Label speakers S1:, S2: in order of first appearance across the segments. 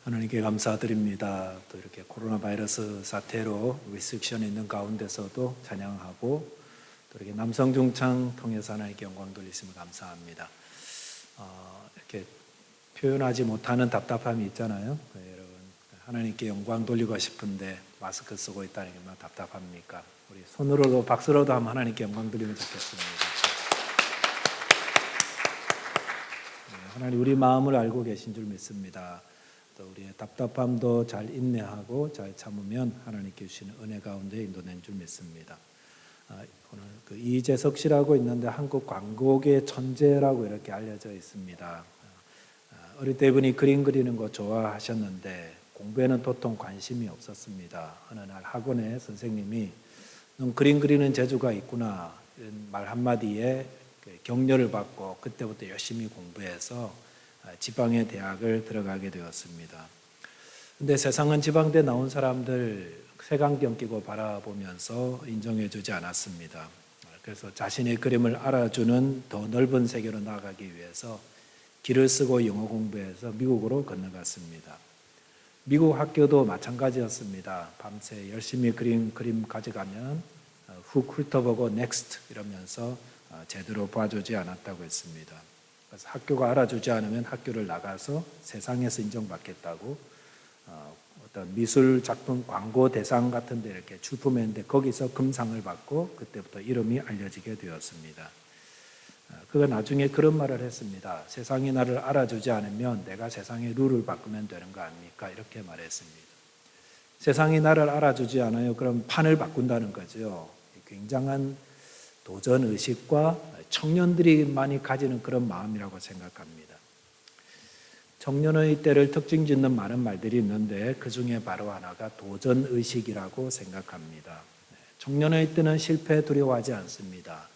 S1: 하나님께 감사드립니다. 또 이렇게 코로나 바이러스 사태로 리스트릭션이 있는 가운데서도 찬양하고 또 이렇게 남성 중창 통해서 하나님께 영광 돌리심을 감사합니다. 이렇게 표현하지 못하는 답답함이 있잖아요. 여러분 하나님께 영광 돌리고 싶은데 마스크 쓰고 있다는 게 얼마나 답답합니까? 우리 손으로도 박수로도 한번 하나님께 영광 드리면 좋겠습니다. 하나님 우리 마음을 알고 계신 줄 믿습니다. 또 우리의 답답함도 잘 인내하고 잘 참으면 하나님께 주시는 은혜 가운데 인도된 줄 믿습니다. 오늘 이재석 씨라고 있는데 한국 광고계 천재라고 이렇게 알려져 있습니다. 어릴 때 이분이 그림 그리는 거 좋아하셨는데 공부에는 도통 관심이 없었습니다. 어느 날 학원에 선생님이 넌 그림 그리는 재주가 있구나 이런 말 한마디에 격려를 받고 그때부터 열심히 공부해서 지방의 대학을 들어가게 되었습니다. 근데 세상은 지방대 나온 사람들 색안경 끼고 바라보면서 인정해주지 않았습니다. 그래서 자신의 그림을 알아주는 더 넓은 세계로 나아가기 위해서 길을 쓰고 영어 공부해서 미국으로 건너갔습니다. 미국 학교도 마찬가지였습니다. 밤새 열심히 그림 가져가면 훅 훑어보고 넥스트 이러면서 제대로 봐주지 않았다고 했습니다. 그래서 학교가 알아주지 않으면 학교를 나가서 세상에서 인정받겠다고 어떤 미술 작품 광고 대상 같은 데 이렇게 출품했는데 거기서 금상을 받고 그때부터 이름이 알려지게 되었습니다. 그가 나중에 그런 말을 했습니다. 세상이 나를 알아주지 않으면 내가 세상의 룰을 바꾸면 되는 거 아닙니까? 이렇게 말했습니다. 세상이 나를 알아주지 않아요. 그럼 판을 바꾼다는 거죠. 굉장한 도전의식과 청년들이 많이 가지는 그런 마음이라고 생각합니다. 청년의 때를 특징 짓는 많은 말들이 있는데 그 중에 바로 하나가 도전의식이라고 생각합니다. 청년의 때는 실패 두려워하지 않습니다.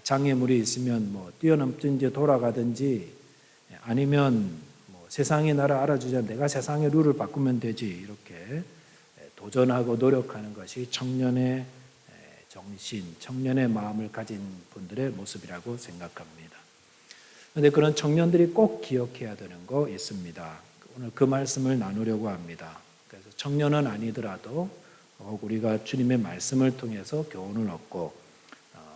S1: 장애물이 있으면 뛰어넘든지 돌아가든지 아니면 세상이 나를 알아주지 않으면 내가 세상의 룰을 바꾸면 되지 이렇게 도전하고 노력하는 것이 청년의 정신, 청년의 마음을 가진 분들의 모습이라고 생각합니다. 그런데 그런 청년들이 꼭 기억해야 되는 거 있습니다. 오늘 그 말씀을 나누려고 합니다. 그래서 청년은 아니더라도 우리가 주님의 말씀을 통해서 교훈을 얻고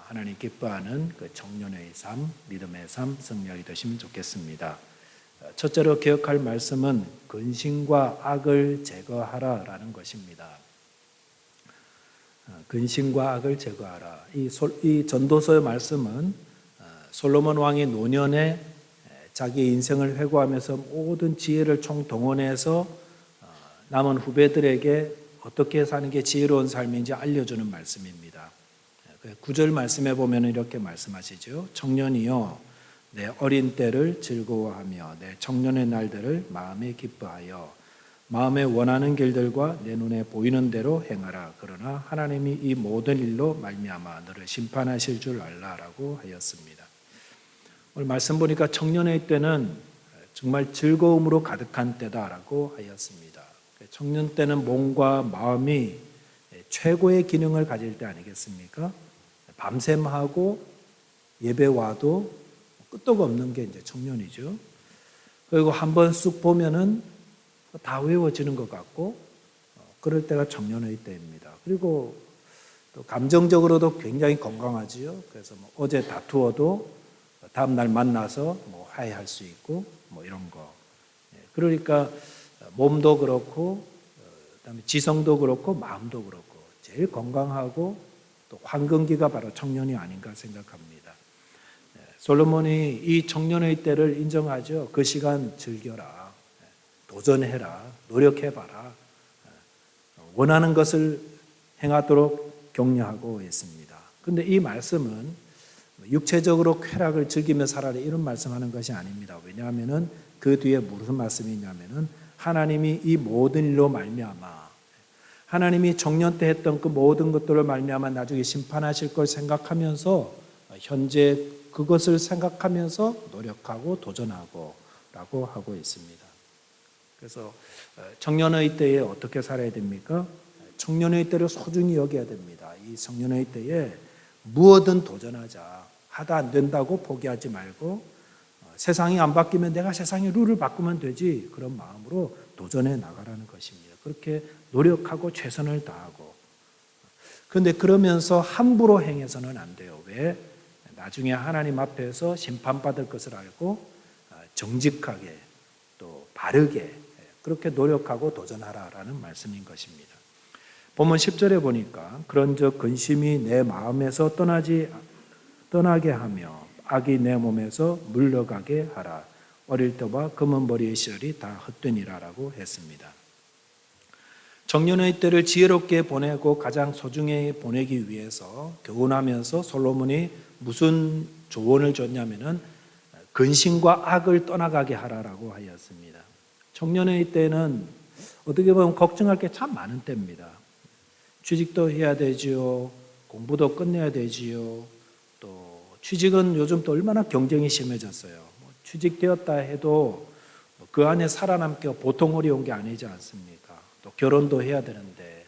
S1: 하나님 기뻐하는 그 청년의 삶, 믿음의 삶, 승리하게 되시면 좋겠습니다. 첫째로 기억할 말씀은 근심과 악을 제거하라라는 것입니다. 근심과 악을 제거하라. 이 전도서의 말씀은 솔로몬 왕이 노년에 자기 인생을 회고하면서 모든 지혜를 총동원해서 남은 후배들에게 어떻게 사는 게 지혜로운 삶인지 알려주는 말씀입니다. 9절 말씀에 보면 이렇게 말씀하시죠. 청년이여 내 어린 때를 즐거워하며 내 청년의 날들을 마음에 기뻐하여 마음에 원하는 길들과 내 눈에 보이는 대로 행하라. 그러나 하나님이 이 모든 일로 말미암아 너를 심판하실 줄 알라라고 하였습니다. 오늘 말씀 보니까 청년의 때는 정말 즐거움으로 가득한 때다라고 하였습니다. 청년 때는 몸과 마음이 최고의 기능을 가질 때 아니겠습니까? 밤샘 하고 예배 와도 끄떡 없는 게 이제 청년이죠. 그리고 한번 쑥 보면은 다 외워지는 것 같고 그럴 때가 청년의 때입니다. 그리고 또 감정적으로도 굉장히 건강하지요. 그래서 어제 다투어도 다음 날 만나서 화해할 수 있고 이런 거. 그러니까 몸도 그렇고 그다음에 지성도 그렇고 마음도 그렇고 제일 건강하고 또 황금기가 바로 청년이 아닌가 생각합니다. 솔로몬이 이 청년의 때를 인정하죠. 그 시간 즐겨라. 도전해라. 노력해봐라. 원하는 것을 행하도록 격려하고 있습니다. 그런데 이 말씀은 육체적으로 쾌락을 즐기며 살아라 이런 말씀하는 것이 아닙니다. 왜냐하면 그 뒤에 무슨 말씀이 있냐면은 하나님이 이 모든 일로 말미암아 하나님이 청년 때 했던 그 모든 것들을 말미암아 나중에 심판하실 걸 생각하면서 현재 그것을 생각하면서 노력하고 도전하고 라고 하고 있습니다. 그래서 청년의 때에 어떻게 살아야 됩니까? 청년의 때를 소중히 여겨야 됩니다. 이 청년의 때에 무엇든 도전하자. 하다 안 된다고 포기하지 말고 세상이 안 바뀌면 내가 세상의 룰을 바꾸면 되지, 그런 마음으로 도전해 나가라는 것입니다. 그렇게 노력하고 최선을 다하고. 그런데 그러면서 함부로 행해서는 안 돼요. 왜? 나중에 하나님 앞에서 심판받을 것을 알고 정직하게 또 바르게 그렇게 노력하고 도전하라라는 말씀인 것입니다. 보면 10절에 보니까 그런즉 근심이 내 마음에서 떠나게 하며 악이 내 몸에서 물러가게 하라. 어릴 때와 검은 머리의 시절이 다 헛되니라라고 했습니다. 청년의 때를 지혜롭게 보내고 가장 소중히 보내기 위해서 교훈하면서 솔로몬이 무슨 조언을 줬냐면은 근심과 악을 떠나가게 하라라고 하였습니다. 청년의 때는 어떻게 보면 걱정할 게 참 많은 때입니다. 취직도 해야 되지요. 공부도 끝내야 되지요. 또 취직은 요즘 또 얼마나 경쟁이 심해졌어요. 취직되었다 해도 그 안에 살아남기가 보통 어려운 게 아니지 않습니까? 또 결혼도 해야 되는데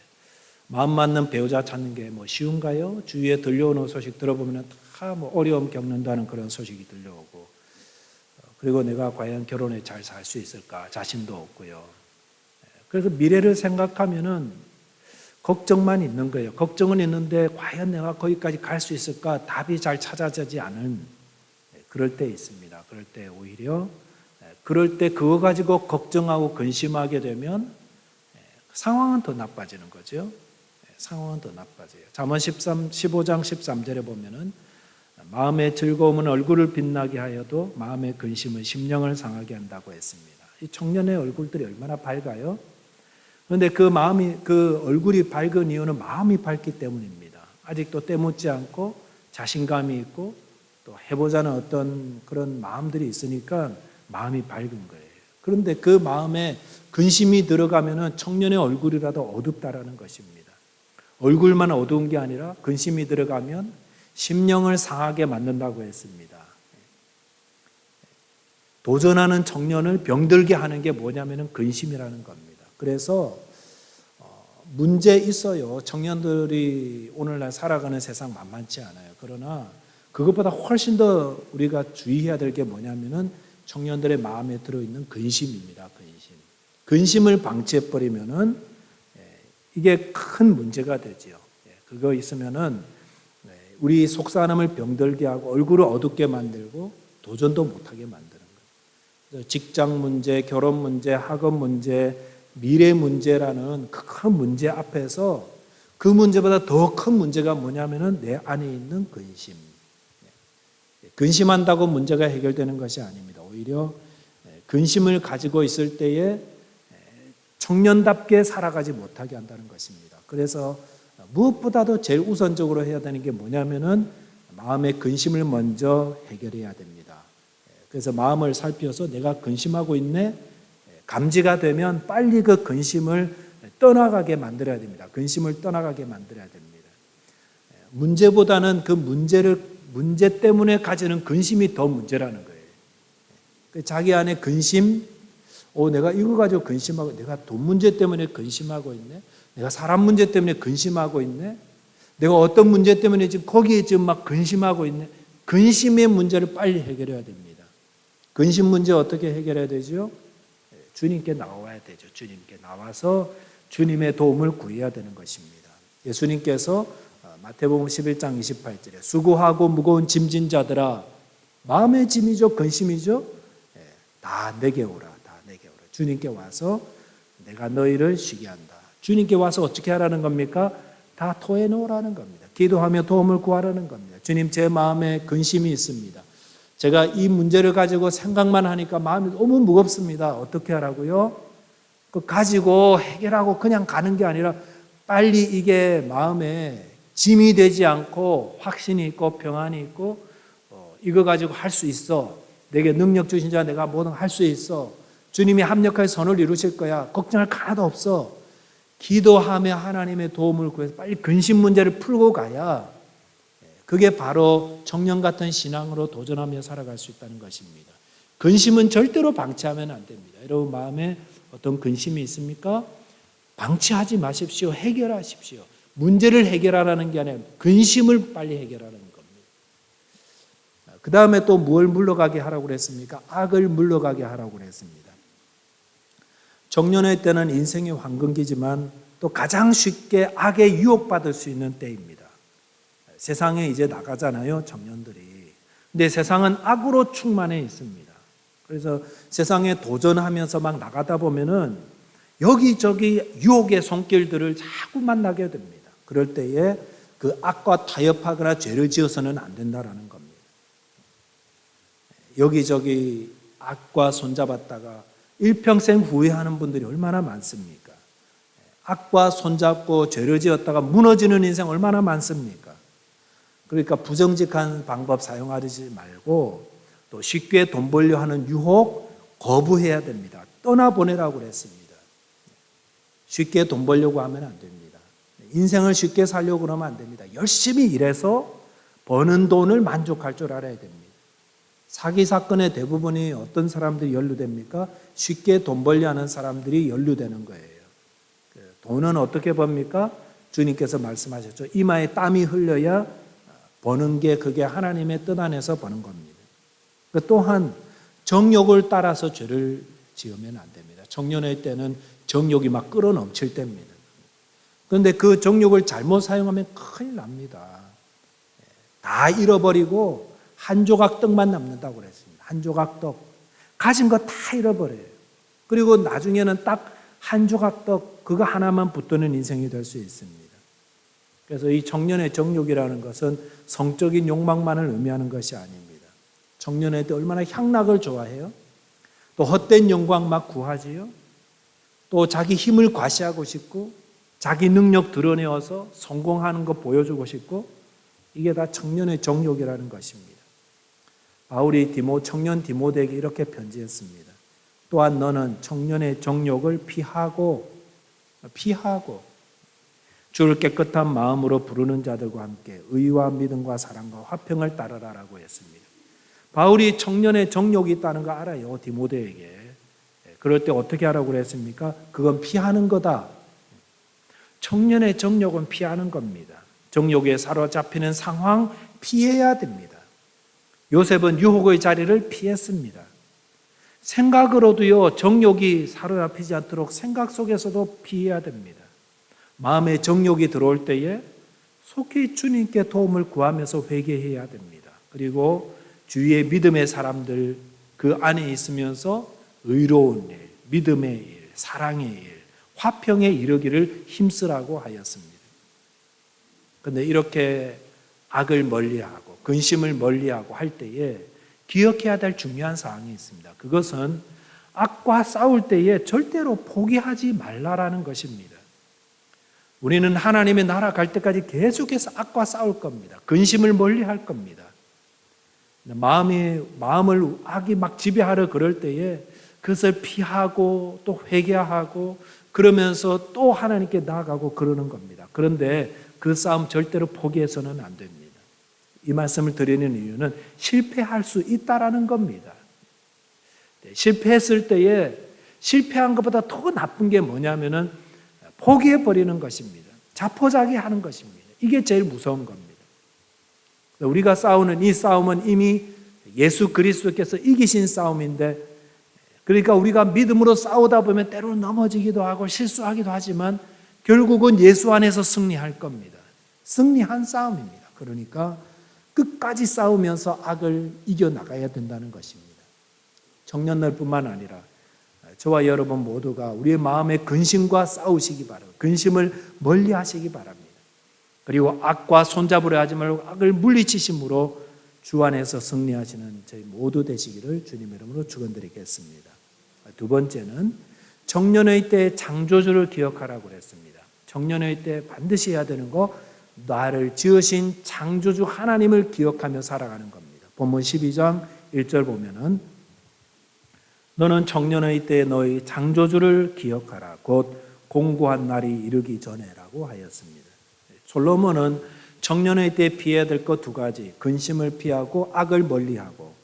S1: 마음 맞는 배우자 찾는 게 쉬운가요? 주위에 들려오는 소식 들어보면 다 어려움 겪는다는 그런 소식이 들려오고, 그리고 내가 과연 결혼에 잘 살 수 있을까 자신도 없고요. 그래서 미래를 생각하면은 걱정만 있는 거예요. 걱정은 있는데 과연 내가 거기까지 갈 수 있을까? 답이 잘 찾아지지 않은 그럴 때 있습니다. 그럴 때 오히려 그럴 때 그거 가지고 걱정하고 근심하게 되면 상황은 더 나빠지는 거죠. 상황은 더 나빠져요. 잠언 15장 13절에 보면은 마음의 즐거움은 얼굴을 빛나게 하여도 마음의 근심은 심령을 상하게 한다고 했습니다. 이 청년의 얼굴들이 얼마나 밝아요? 그런데 그 얼굴이 밝은 이유는 마음이 밝기 때문입니다. 아직도 때묻지 않고 자신감이 있고 또 해보자는 어떤 그런 마음들이 있으니까 마음이 밝은 거예요. 그런데 그 마음에 근심이 들어가면은 청년의 얼굴이라도 어둡다라는 것입니다. 얼굴만 어두운 게 아니라 근심이 들어가면 심령을 상하게 만든다고 했습니다. 도전하는 청년을 병들게 하는 게 뭐냐면은 근심이라는 겁니다. 그래서 문제 있어요. 청년들이 오늘날 살아가는 세상 만만치 않아요. 그러나 그것보다 훨씬 더 우리가 주의해야 될 게 뭐냐면은 청년들의 마음에 들어있는 근심입니다. 근심을 방치해버리면은 이게 큰 문제가 되지요. 그거 있으면은 우리 속사람을 병들게 하고 얼굴을 어둡게 만들고 도전도 못하게 만드는 거예요. 직장 문제, 결혼 문제, 학업 문제, 미래 문제라는 큰 문제 앞에서 그 문제보다 더 큰 문제가 뭐냐면은 내 안에 있는 근심. 근심한다고 문제가 해결되는 것이 아닙니다. 오히려 근심을 가지고 있을 때에 청년답게 살아가지 못하게 한다는 것입니다. 그래서 무엇보다도 제일 우선적으로 해야 되는 게 뭐냐면은 마음의 근심을 먼저 해결해야 됩니다. 그래서 마음을 살펴서 내가 근심하고 있네? 감지가 되면 빨리 그 근심을 떠나가게 만들어야 됩니다. 근심을 떠나가게 만들어야 됩니다. 문제보다는 그 문제 때문에 가지는 근심이 더 문제라는 거예요. 자기 안에 근심, 내가 이거 가지고 근심하고, 내가 돈 문제 때문에 근심하고 있네? 내가 사람 문제 때문에 근심하고 있네? 내가 어떤 문제 때문에 지금 거기에 지금 막 근심하고 있네? 근심의 문제를 빨리 해결해야 됩니다. 근심 문제 어떻게 해결해야 되죠? 주님께 나와야 되죠. 주님께 나와서 주님의 도움을 구해야 되는 것입니다. 예수님께서 마태복음 11장 28절에 수고하고 무거운 짐진 자들아 마음의 짐이죠, 근심이죠. 다 내게 오라, 다 내게 오라. 주님께 와서 내가 너희를 쉬게 한다. 주님께 와서 어떻게 하라는 겁니까? 다 토해 놓으라는 겁니다. 기도하며 도움을 구하라는 겁니다. 주님, 제 마음에 근심이 있습니다. 제가 이 문제를 가지고 생각만 하니까 마음이 너무 무겁습니다. 어떻게 하라고요? 그 가지고 해결하고 그냥 가는 게 아니라 빨리 이게 마음에 짐이 되지 않고 확신이 있고 평안이 있고 이거 가지고 할 수 있어. 내게 능력 주신 자 내가 뭐든 할 수 있어. 주님이 합력하여 선을 이루실 거야. 걱정할 거 하나도 없어. 기도하며 하나님의 도움을 구해서 빨리 근심 문제를 풀고 가야 그게 바로 청년 같은 신앙으로 도전하며 살아갈 수 있다는 것입니다. 근심은 절대로 방치하면 안 됩니다. 여러분 마음에 어떤 근심이 있습니까? 방치하지 마십시오. 해결하십시오. 문제를 해결하라는 게 아니라 근심을 빨리 해결하는 겁니다. 그 다음에 또 뭘 물러가게 하라고 그랬습니까? 악을 물러가게 하라고 그랬습니다. 정년의 때는 인생의 황금기지만 또 가장 쉽게 악에 유혹받을 수 있는 때입니다. 세상에 이제 나가잖아요, 청년들이. 근데 세상은 악으로 충만해 있습니다. 그래서 세상에 도전하면서 막 나가다 보면은 여기저기 유혹의 손길들을 자꾸 만나게 됩니다. 그럴 때에 그 악과 타협하거나 죄를 지어서는 안 된다라는 겁니다. 여기저기 악과 손잡았다가 일평생 후회하는 분들이 얼마나 많습니까? 악과 손잡고 죄를 지었다가 무너지는 인생 얼마나 많습니까? 그러니까 부정직한 방법 사용하지 말고 또 쉽게 돈 벌려 하는 유혹 거부해야 됩니다. 떠나보내라고 그랬습니다. 쉽게 돈 벌려고 하면 안 됩니다. 인생을 쉽게 살려고 그러면 안 됩니다. 열심히 일해서 버는 돈을 만족할 줄 알아야 됩니다. 사기 사건의 대부분이 어떤 사람들이 연루됩니까? 쉽게 돈 벌려 하는 사람들이 연루되는 거예요. 돈은 어떻게 법니까? 주님께서 말씀하셨죠. 이마에 땀이 흘려야 버는 게 그게 하나님의 뜻 안에서 버는 겁니다. 또한 정욕을 따라서 죄를 지으면 안 됩니다. 청년의 때는 정욕이 막 끌어넘칠 때입니다. 그런데 그 정욕을 잘못 사용하면 큰일 납니다. 다 잃어버리고 한 조각 떡만 남는다고 그랬습니다. 한 조각 떡. 가진 거 다 잃어버려요. 그리고 나중에는 딱 한 조각 떡 그거 하나만 붙드는 인생이 될 수 있습니다. 그래서 이 청년의 정욕이라는 것은 성적인 욕망만을 의미하는 것이 아닙니다. 청년의 때 얼마나 향락을 좋아해요? 또 헛된 영광 막 구하지요? 또 자기 힘을 과시하고 싶고 자기 능력 드러내어서 성공하는 거 보여주고 싶고 이게 다 청년의 정욕이라는 것입니다. 바울이 청년 디모데에게 이렇게 편지했습니다. 또한 너는 청년의 정욕을 피하고 주를 깨끗한 마음으로 부르는 자들과 함께 의와 믿음과 사랑과 화평을 따르라라고 했습니다. 바울이 청년의 정욕이 있다는 거 알아요, 디모데에게. 그럴 때 어떻게 하라고 그랬습니까? 그건 피하는 거다. 청년의 정욕은 피하는 겁니다. 정욕에 사로잡히는 상황 피해야 됩니다. 요셉은 유혹의 자리를 피했습니다. 생각으로도요, 정욕이 사로잡히지 않도록 생각 속에서도 피해야 됩니다. 마음에 정욕이 들어올 때에 속히 주님께 도움을 구하면서 회개해야 됩니다. 그리고 주위의 믿음의 사람들 그 안에 있으면서 의로운 일, 믿음의 일, 사랑의 일, 화평에 이르기를 힘쓰라고 하였습니다. 그런데 이렇게 악을 멀리하고 근심을 멀리하고 할 때에 기억해야 될 중요한 사항이 있습니다. 그것은 악과 싸울 때에 절대로 포기하지 말라라는 것입니다. 우리는 하나님의 나라 갈 때까지 계속해서 악과 싸울 겁니다. 근심을 멀리할 겁니다. 마음을 악이 막 지배하려 그럴 때에 그것을 피하고 또 회개하고 그러면서 또 하나님께 나아가고 그러는 겁니다. 그런데 그 싸움 절대로 포기해서는 안 됩니다. 이 말씀을 드리는 이유는 실패할 수 있다라는 겁니다. 실패했을 때에 실패한 것보다 더 나쁜 게 뭐냐면은 포기해버리는 것입니다. 자포자기하는 것입니다. 이게 제일 무서운 겁니다. 우리가 싸우는 이 싸움은 이미 예수 그리스도께서 이기신 싸움인데, 그러니까 우리가 믿음으로 싸우다 보면 때로는 넘어지기도 하고 실수하기도 하지만 결국은 예수 안에서 승리할 겁니다. 승리한 싸움입니다. 그러니까 끝까지 싸우면서 악을 이겨나가야 된다는 것입니다. 청년들뿐만 아니라 저와 여러분 모두가 우리의 마음의 근심과 싸우시기 바랍니다. 근심을 멀리 하시기 바랍니다. 그리고 악과 손잡으려 하지 말고 악을 물리치심으로 주 안에서 승리하시는 저희 모두 되시기를 주님의 이름으로 축원드리겠습니다. 두 번째는 청년의 때 창조주를 기억하라고 그랬습니다. 청년의 때 반드시 해야 되는 거, 나를 지으신 창조주 하나님을 기억하며 살아가는 겁니다. 본문 12장 1절 보면은 너는 청년의 때에 너희 창조주를 기억하라. 곧 공고한 날이 이르기 전에라고 하였습니다. 솔로몬은 청년의 때에 피해야 될 것 두 가지, 근심을 피하고 악을 멀리하고,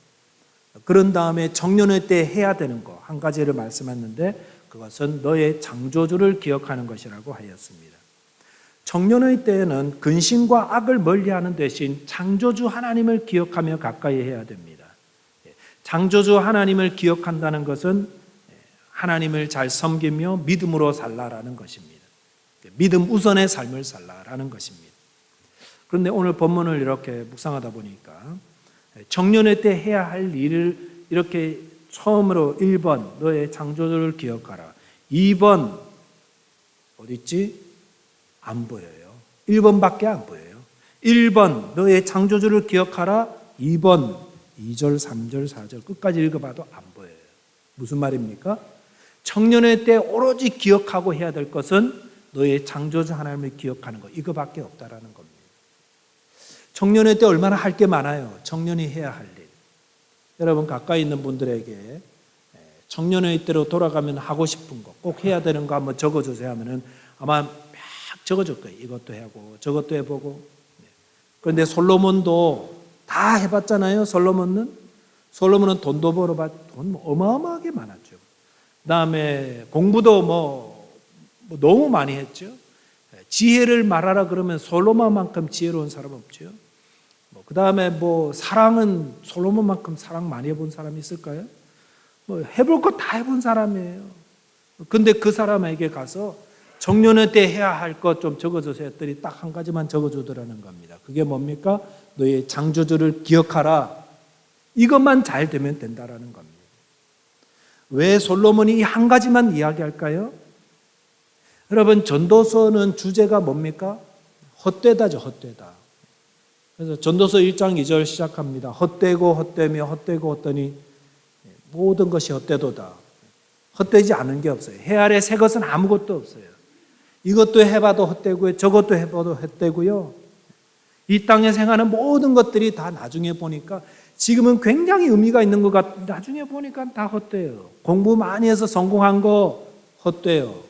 S1: 그런 다음에 청년의 때에 해야 되는 것 한 가지를 말씀했는데 그것은 너의 창조주를 기억하는 것이라고 하였습니다. 청년의 때에는 근심과 악을 멀리하는 대신 창조주 하나님을 기억하며 가까이 해야 됩니다. 창조주 하나님을 기억한다는 것은 하나님을 잘 섬기며 믿음으로 살라라는 것입니다. 믿음 우선의 삶을 살라라는 것입니다. 그런데 오늘 본문을 이렇게 묵상하다 보니까 청년의 때 해야 할 일을 이렇게 처음으로 1번 너의 창조주를 기억하라. 2번 어디 있지? 안 보여요. 1번밖에 안 보여요. 1번 너의 창조주를 기억하라. 2번 2절, 3절, 4절 끝까지 읽어봐도 안 보여요. 무슨 말입니까? 청년의 때 오로지 기억하고 해야 될 것은 너의 창조주 하나님을 기억하는 것, 이거밖에 없다라는 겁니다. 청년의 때 얼마나 할 게 많아요. 청년이 해야 할 일. 여러분 가까이 있는 분들에게 청년의 때로 돌아가면 하고 싶은 거, 꼭 해야 되는 거 한번 적어주세요 하면은 아마 막 적어줄 거예요. 이것도 하고 저것도 해보고. 그런데 솔로몬도 다 해봤잖아요. 솔로몬은 돈도 벌어봤, 돈 어마어마하게 많았죠. 그 다음에 공부도 뭐 너무 많이 했죠. 지혜를 말하라 그러면 솔로몬만큼 지혜로운 사람 없죠. 그 다음에 사랑은 솔로몬만큼 사랑 많이 해본 사람이 있을까요? 해볼 거 다 해본 사람이에요. 근데 그 사람에게 가서 청년의 때 해야 할 것 좀 적어주세요 했더니 딱 한 가지만 적어주더라는 겁니다. 그게 뭡니까? 너의 창조주를 기억하라. 이것만 잘 되면 된다라는 겁니다. 왜 솔로몬이 이 한 가지만 이야기할까요? 여러분 전도서는 주제가 뭡니까? 헛되다죠. 헛되다. 그래서 전도서 1장 2절 시작합니다. 헛되고 헛되며 헛되고 헛되니 모든 것이 헛되도다. 헛되지 않은 게 없어요. 해 아래 새 것은 아무것도 없어요. 이것도 해봐도 헛되고요. 저것도 해봐도 헛되고요. 이 땅에 생하는 모든 것들이 다 나중에 보니까 지금은 굉장히 의미가 있는 것 같은데 나중에 보니까 다 헛돼요. 공부 많이 해서 성공한 거 헛돼요.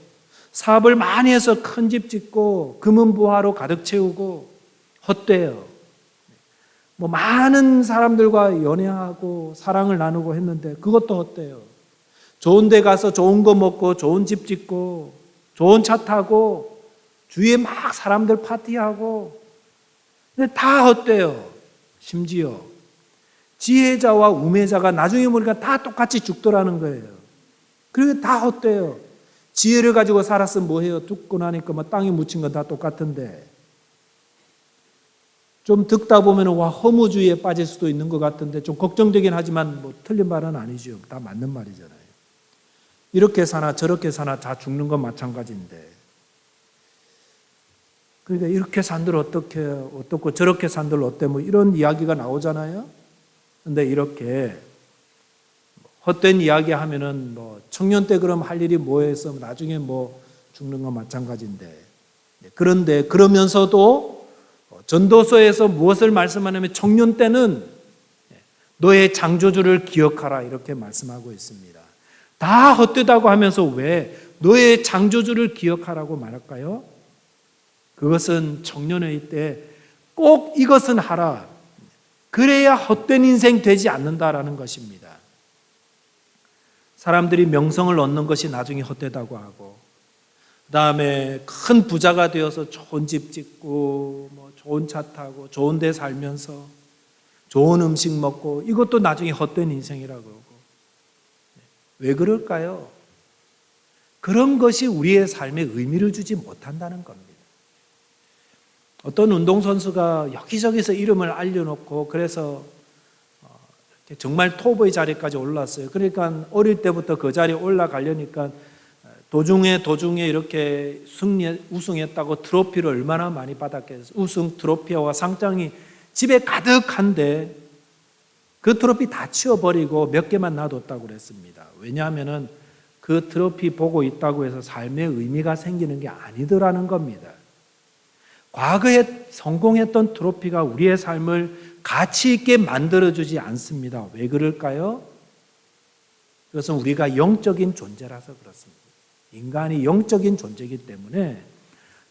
S1: 사업을 많이 해서 큰 집 짓고 금은부화로 가득 채우고 헛돼요. 많은 사람들과 연애하고 사랑을 나누고 했는데 그것도 헛돼요. 좋은 데 가서 좋은 거 먹고 좋은 집 짓고 좋은 차 타고 주위에 막 사람들 파티하고 근데 다 헛돼요. 심지어 지혜자와 우매자가 나중에 보니까 다 똑같이 죽더라는 거예요. 그리고 다 헛돼요. 지혜를 가지고 살았으면 뭐해요? 죽고 나니까 땅에 묻힌 건 다 똑같은데 좀 듣다 보면 허무주의에 빠질 수도 있는 것 같은데 좀 걱정되긴 하지만 틀린 말은 아니죠. 다 맞는 말이잖아요. 이렇게 사나 저렇게 사나 다 죽는 건 마찬가지인데 그러니까 이렇게 산들 어떻고 저렇게 산들 어때 이런 이야기가 나오잖아요. 근데 이렇게 헛된 이야기 하면은 청년 때 그럼 할 일이 뭐해서 나중에 죽는 건 마찬가지인데 그런데 그러면서도 전도서에서 무엇을 말씀하냐면 청년 때는 너의 창조주를 기억하라 이렇게 말씀하고 있습니다. 다 헛되다고 하면서 왜 너의 창조주를 기억하라고 말할까요? 그것은 청년의 때 꼭 이것은 하라. 그래야 헛된 인생 되지 않는다라는 것입니다. 사람들이 명성을 얻는 것이 나중에 헛되다고 하고 그 다음에 큰 부자가 되어서 좋은 집 짓고 좋은 차 타고 좋은 데 살면서 좋은 음식 먹고 이것도 나중에 헛된 인생이라고 그러고 왜 그럴까요? 그런 것이 우리의 삶에 의미를 주지 못한다는 겁니다. 어떤 운동선수가 여기저기서 이름을 알려놓고 그래서 정말 톱의 자리까지 올랐어요. 그러니까 어릴 때부터 그 자리에 올라가려니까 도중에 이렇게 우승했다고 트로피를 얼마나 많이 받았겠어요. 우승 트로피와 상장이 집에 가득한데 그 트로피 다 치워버리고 몇 개만 놔뒀다고 그랬습니다. 왜냐하면 그 트로피 보고 있다고 해서 삶의 의미가 생기는 게 아니더라는 겁니다. 과거에 성공했던 트로피가 우리의 삶을 가치 있게 만들어주지 않습니다. 왜 그럴까요? 그것은 우리가 영적인 존재라서 그렇습니다. 인간이 영적인 존재이기 때문에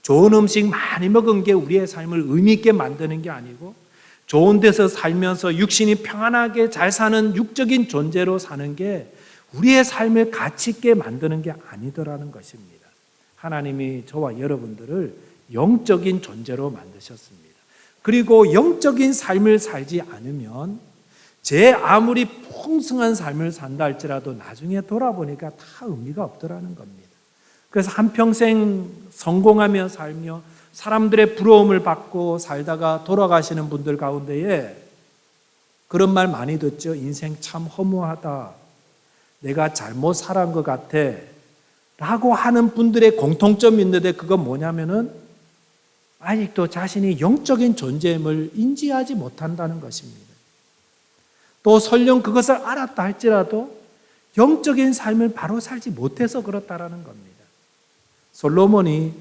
S1: 좋은 음식 많이 먹은 게 우리의 삶을 의미 있게 만드는 게 아니고 좋은 데서 살면서 육신이 평안하게 잘 사는 육적인 존재로 사는 게 우리의 삶을 가치 있게 만드는 게 아니더라는 것입니다. 하나님이 저와 여러분들을 영적인 존재로 만드셨습니다. 그리고 영적인 삶을 살지 않으면 제 아무리 풍성한 삶을 산다 할지라도 나중에 돌아보니까 다 의미가 없더라는 겁니다. 그래서 한평생 성공하며 살며 사람들의 부러움을 받고 살다가 돌아가시는 분들 가운데에 그런 말 많이 듣죠. 인생 참 허무하다. 내가 잘못 살아온 것 같아. 라고 하는 분들의 공통점이 있는데 그건 뭐냐면은 아직도 자신이 영적인 존재임을 인지하지 못한다는 것입니다. 또 설령 그것을 알았다 할지라도 영적인 삶을 바로 살지 못해서 그렇다라는 겁니다. 솔로몬이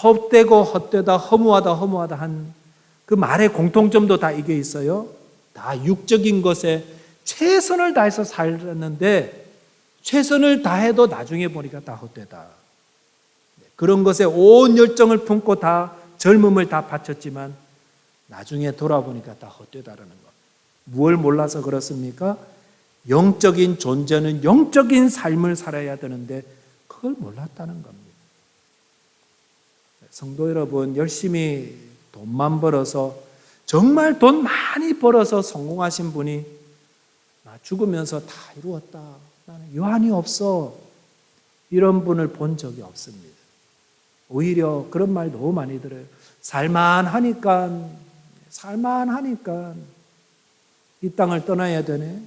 S1: 헛되고 헛되다 허무하다 한 그 말의 공통점도 다 이게 있어요. 다 육적인 것에 최선을 다해서 살았는데 최선을 다해도 나중에 보니까 다 헛되다. 그런 것에 온 열정을 품고 다 젊음을 다 바쳤지만 나중에 돌아보니까 다 헛되다라는 것. 무엇을 몰라서 그렇습니까? 영적인 존재는 영적인 삶을 살아야 되는데 그걸 몰랐다는 겁니다. 성도 여러분, 열심히 돈만 벌어서 정말 돈 많이 벌어서 성공하신 분이 나 죽으면서 다 이루었다. 나는 여한이 없어. 이런 분을 본 적이 없습니다. 오히려 그런 말 너무 많이 들어요. 살만하니까 이 땅을 떠나야 되네.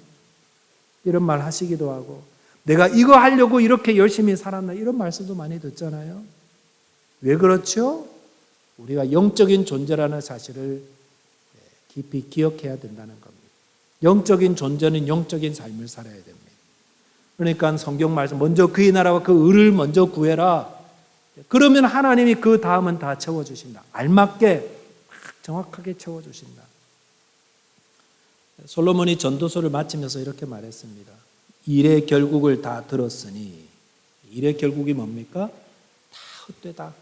S1: 이런 말 하시기도 하고 내가 이거 하려고 이렇게 열심히 살았나 이런 말씀도 많이 듣잖아요. 왜 그렇죠? 우리가 영적인 존재라는 사실을 깊이 기억해야 된다는 겁니다. 영적인 존재는 영적인 삶을 살아야 됩니다. 그러니까 성경 말씀 먼저 그의 나라와 그 의를 먼저 구해라. 그러면 하나님이 그 다음은 다 채워주신다. 알맞게 정확하게 채워주신다. 솔로몬이 전도서를 마치면서 이렇게 말했습니다. 일의 결국을 다 들었으니 일의 결국이 뭡니까? 다 헛되다.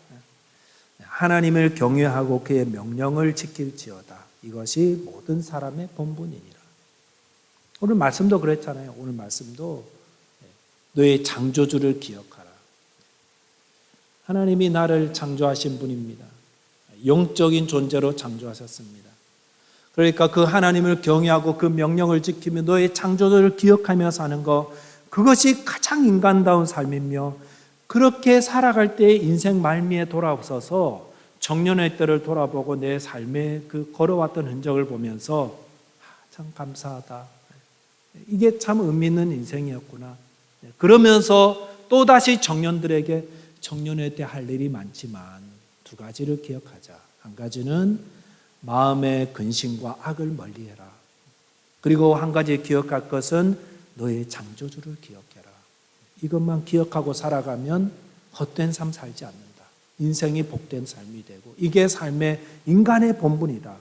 S1: 하나님을 경외하고 그의 명령을 지킬지어다. 이것이 모든 사람의 본분이니라. 오늘 말씀도 그랬잖아요. 오늘 말씀도 너의 창조주를 기억하라. 하나님이 나를 창조하신 분입니다. 영적인 존재로 창조하셨습니다. 그러니까 그 하나님을 경외하고 그 명령을 지키며 너의 창조주를 기억하며 사는 것, 그것이 가장 인간다운 삶이며 그렇게 살아갈 때 인생 말미에 돌아서서 청년의 때를 돌아보고 내 삶에 그 걸어왔던 흔적을 보면서 참 감사하다. 이게 참 의미 있는 인생이었구나. 그러면서 또다시 청년들에게 청년의 때 할 일이 많지만 두 가지를 기억하자. 한 가지는 마음의 근심과 악을 멀리해라. 그리고 한 가지 기억할 것은 너의 창조주를 기억해라. 이것만 기억하고 살아가면 헛된 삶 살지 않는다. 인생이 복된 삶이 되고 이게 삶의 인간의 본분이다.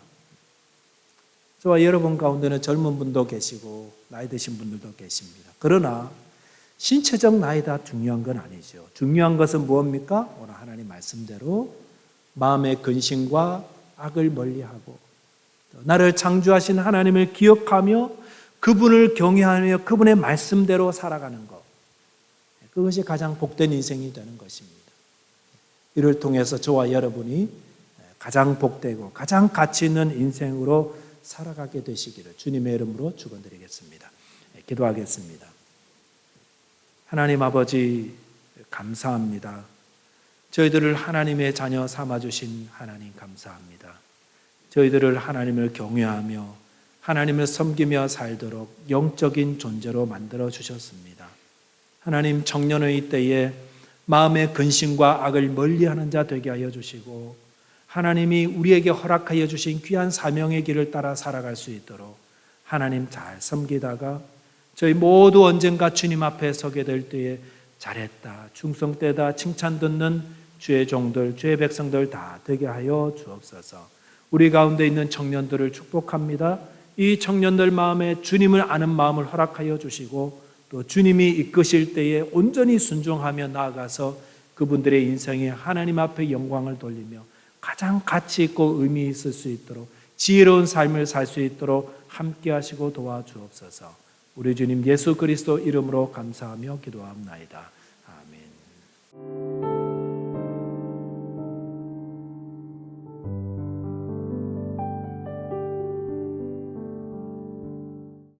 S1: 저와 여러분 가운데는 젊은 분도 계시고 나이 드신 분들도 계십니다. 그러나 신체적 나이가 중요한 건 아니죠. 중요한 것은 무엇입니까? 오늘 하나님 말씀대로 마음의 근심과 악을 멀리하고 나를 창조하신 하나님을 기억하며 그분을 경외하며 그분의 말씀대로 살아가는 것. 그것이 가장 복된 인생이 되는 것입니다. 이를 통해서 저와 여러분이 가장 복되고 가장 가치 있는 인생으로 살아가게 되시기를 주님의 이름으로 축원드리겠습니다. 기도하겠습니다. 하나님 아버지 감사합니다. 저희들을 하나님의 자녀 삼아주신 하나님 감사합니다. 저희들을 하나님을 경외하며 하나님을 섬기며 살도록 영적인 존재로 만들어 주셨습니다. 하나님 청년의 때에 마음의 근심과 악을 멀리하는 자 되게 하여 주시고 하나님이 우리에게 허락하여 주신 귀한 사명의 길을 따라 살아갈 수 있도록 하나님 잘 섬기다가 저희 모두 언젠가 주님 앞에 서게 될 때에 잘했다, 충성되다 칭찬 듣는 주의 종들, 주의 백성들 다 되게 하여 주옵소서. 우리 가운데 있는 청년들을 축복합니다. 이 청년들 마음에 주님을 아는 마음을 허락하여 주시고 또 주님이 이끄실 때에 온전히 순종하며 나아가서 그분들의 인생에 하나님 앞에 영광을 돌리며 가장 가치 있고 의미 있을 수 있도록 지혜로운 삶을 살 수 있도록 함께 하시고 도와주옵소서. 우리 주님 예수 그리스도 이름으로 감사하며 기도합나이다. 아멘.